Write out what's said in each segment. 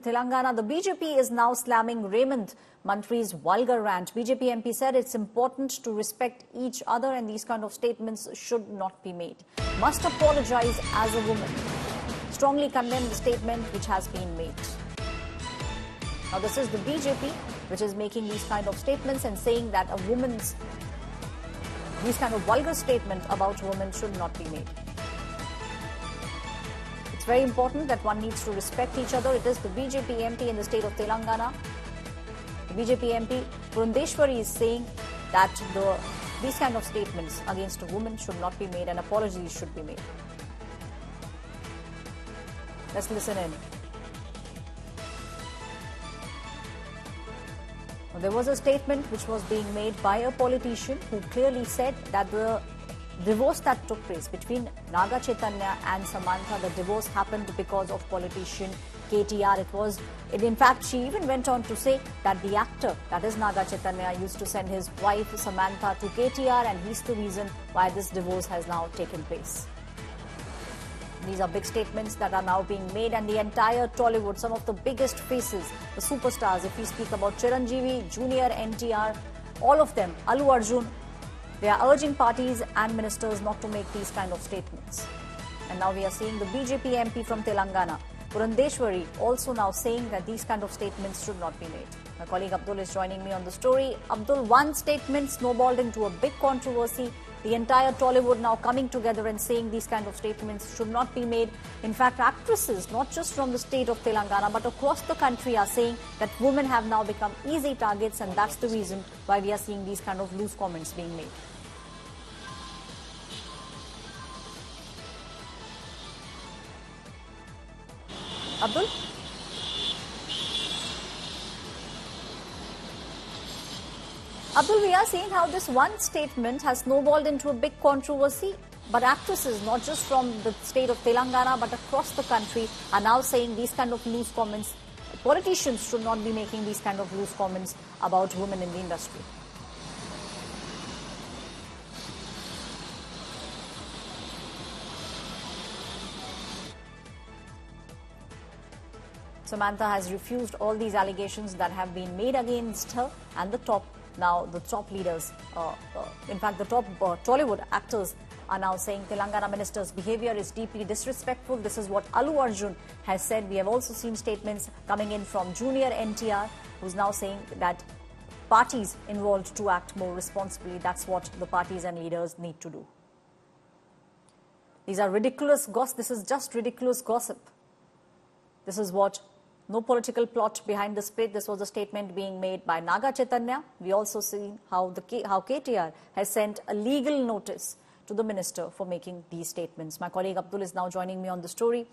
Telangana, the BJP is now slamming Raymond Mantri's vulgar rant. BJP MP said it's important to respect each other and these kind of statements should not be made. Must apologize as a woman. Strongly condemn the statement which has been made. Now this is the BJP which is making these kind of statements and saying that a woman's, these kind of vulgar statement about women should not be made. It's very important that one needs to respect each other. It is the BJP MP in the state of Telangana. The BJP MP Purandeshwari is saying that these kind of statements against a woman should not be made and apologies should be made. Let's listen in. There was a statement which was being made by a politician who clearly said that the divorce that took place between Naga Chaitanya and Samantha, the divorce happened because of politician KTR. In fact, she even went on to say that the actor, that is Naga Chaitanya, used to send his wife Samantha to KTR and he's the reason why this divorce has now taken place. These are big statements that are now being made, and the entire Tollywood, some of the biggest faces, the superstars, if we speak about Chiranjeevi, Junior NTR, all of them, Allu Arjun, they are urging parties and ministers not to make these kind of statements. And now we are seeing the BJP MP from Telangana, Purandeshwari, also now saying that these kind of statements should not be made. My colleague Abdul is joining me on the story. Abdul, one statement snowballed into a big controversy. The entire Tollywood now coming together and saying these kind of statements should not be made. In fact, actresses, not just from the state of Telangana, but across the country are saying that women have now become easy targets, and that's the reason why we are seeing these kind of loose comments being made. Abdul? Abdul, we are seeing how this one statement has snowballed into a big controversy, but actresses, not just from the state of Telangana, but across the country, are now saying these kind of loose comments. Politicians should not be making these kind of loose comments about women in the industry. Samantha has refused all these allegations that have been made against her, and the top leaders, in fact the top Tollywood actors are now saying Telangana minister's behavior is deeply disrespectful. This is what Allu Arjun has said. We have also seen statements coming in from Junior NTR, who's now saying that parties involved to act more responsibly. That's what the parties and leaders need to do. These are ridiculous gossip. This is just ridiculous gossip. This is what. No political plot behind the split. This was a statement being made by Naga Chaitanya. We also see how KTR has sent a legal notice to the minister for making these statements. My colleague Abdul is now joining me on the story.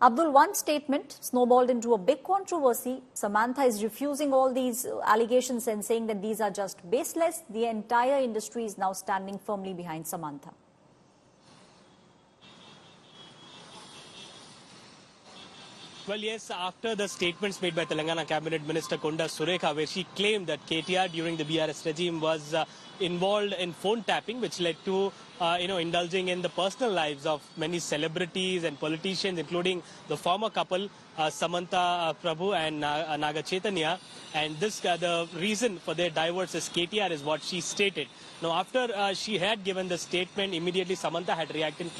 Abdul, one statement snowballed into a big controversy. Samantha is refusing all these allegations and saying that these are just baseless. The entire industry is now standing firmly behind Samantha. Well, yes, after the statements made by Telangana Cabinet Minister Konda Surekha, where she claimed that KTR during the BRS regime was involved in phone tapping, which led to, indulging in the personal lives of many celebrities and politicians, including the former couple, Samantha Prabhu and Naga Chaitanya. And this, the reason for their divorce is KTR is what she stated. Now, after she had given the statement, immediately Samantha had reacted,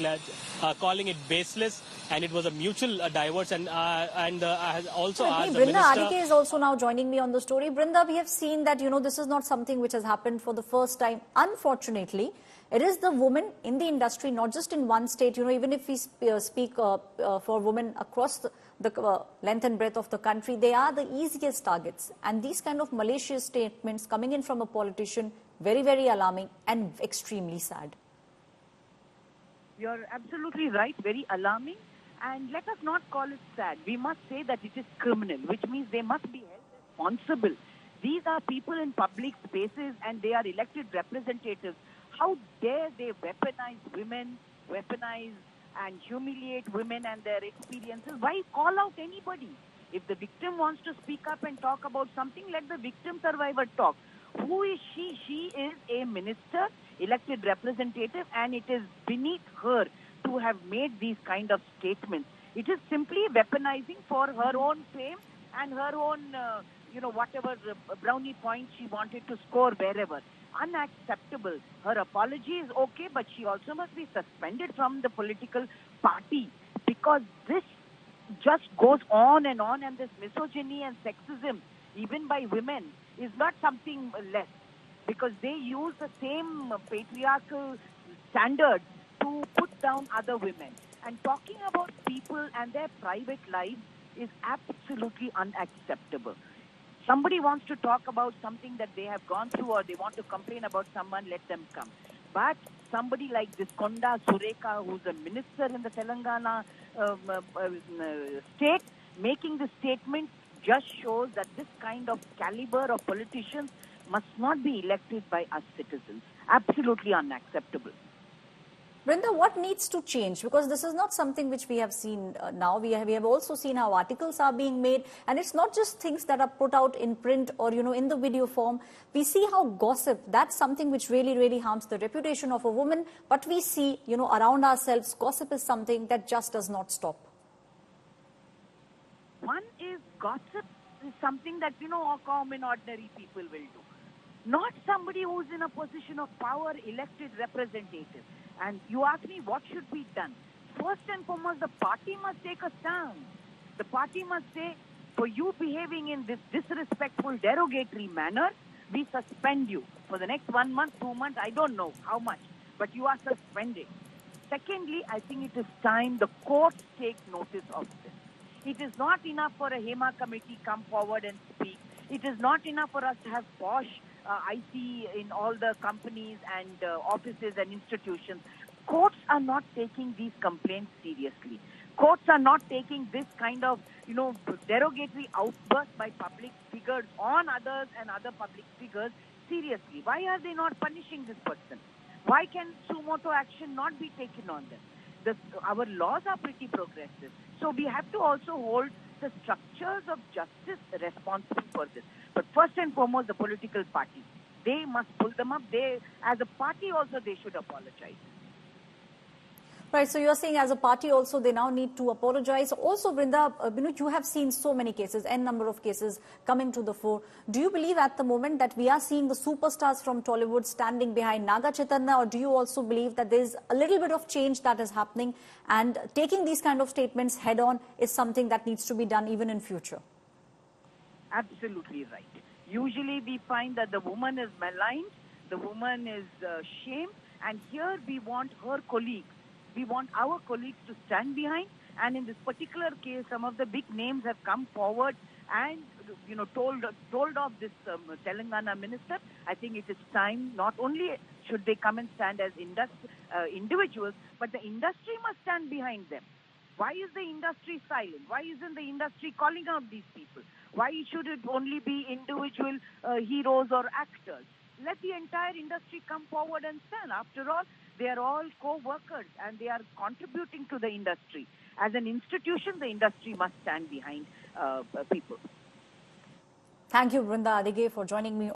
calling it baseless, and it was a mutual divorce, and also asked the Brinda minister. Adike is also now joining me on the story. Brinda, we have seen that, this is not something which has happened for the first time. Unfortunately, it is the women in the industry, not just in one state. Even if we speak for women across the length and breadth of the country, they are the easiest targets. And these kind of malicious statements coming in from a politician, very, very alarming and extremely sad. You're absolutely right, very alarming. And let us not call it sad. We must say that it is criminal, which means they must be held responsible. These are people in public spaces and they are elected representatives. How dare they weaponize women, weaponize and humiliate women and their experiences? Why call out anybody? If the victim wants to speak up and talk about something, let the victim survivor talk. Who is she? She is a minister, elected representative, and it is beneath her to have made these kind of statements. It is simply weaponizing for her own fame and her own, whatever brownie points she wanted to score wherever. Unacceptable. Her apology is okay, but she also must be suspended from the political party, because this just goes on, and this misogyny and sexism, even by women, is not something less, because they use the same patriarchal standards to put down other women. And talking about people and their private lives is absolutely unacceptable. Somebody wants to talk about something that they have gone through, or they want to complain about someone, let them come. But somebody like this Konda Surekha, who's a minister in the Telangana state, making this statement just shows that this kind of caliber of politicians must not be elected by us citizens. Absolutely unacceptable. Brinda, what needs to change? Because this is not something which we have seen now. We have also seen how articles are being made, and it's not just things that are put out in print or, in the video form. We see how gossip, that's something which really, really harms the reputation of a woman. But we see, around ourselves, gossip is something that just does not stop. One is gossip is something that, common ordinary people will do. Not somebody who's in a position of power, elected representative. And you ask me what should be done. First and foremost, the party must take a stand. The party must say, for you behaving in this disrespectful, derogatory manner, we suspend you for the next 1 month, 2 months, I don't know how much, but you are suspended. Secondly, I think it is time the courts take notice of this. It is not enough for a HEMA committee come forward and speak. It is not enough for us to have posh IC in all the companies and offices and institutions. Courts are not taking these complaints seriously. Courts are not taking this kind of, derogatory outburst by public figures on others and other public figures seriously. Why are they not punishing this person? Why can suo motu action not be taken on them? Our laws are pretty progressive. So we have to also hold the structures of justice responsible for this. But first and foremost, the political party. They must pull them up. They, as a party also, they should apologize. Right, so you're saying as a party also they now need to apologize. Also, Brinda, you have seen so many cases, n number of cases coming to the fore. Do you believe at the moment that we are seeing the superstars from Tollywood standing behind Naga Chaitanya, or do you also believe that there's a little bit of change that is happening, and taking these kind of statements head on is something that needs to be done even in future? Absolutely right. Usually we find that the woman is maligned, the woman is shamed, and here we want her colleagues. We want our colleagues to stand behind, and in this particular case, some of the big names have come forward and, told off this Telangana minister. I think it is time. Not only should they come and stand as individuals, but the industry must stand behind them. Why is the industry silent? Why isn't the industry calling out these people? Why should it only be individual heroes or actors? Let the entire industry come forward and stand. After all, they are all co-workers and they are contributing to the industry. As an institution, the industry must stand behind people. Thank you, Brinda Adige, for joining me.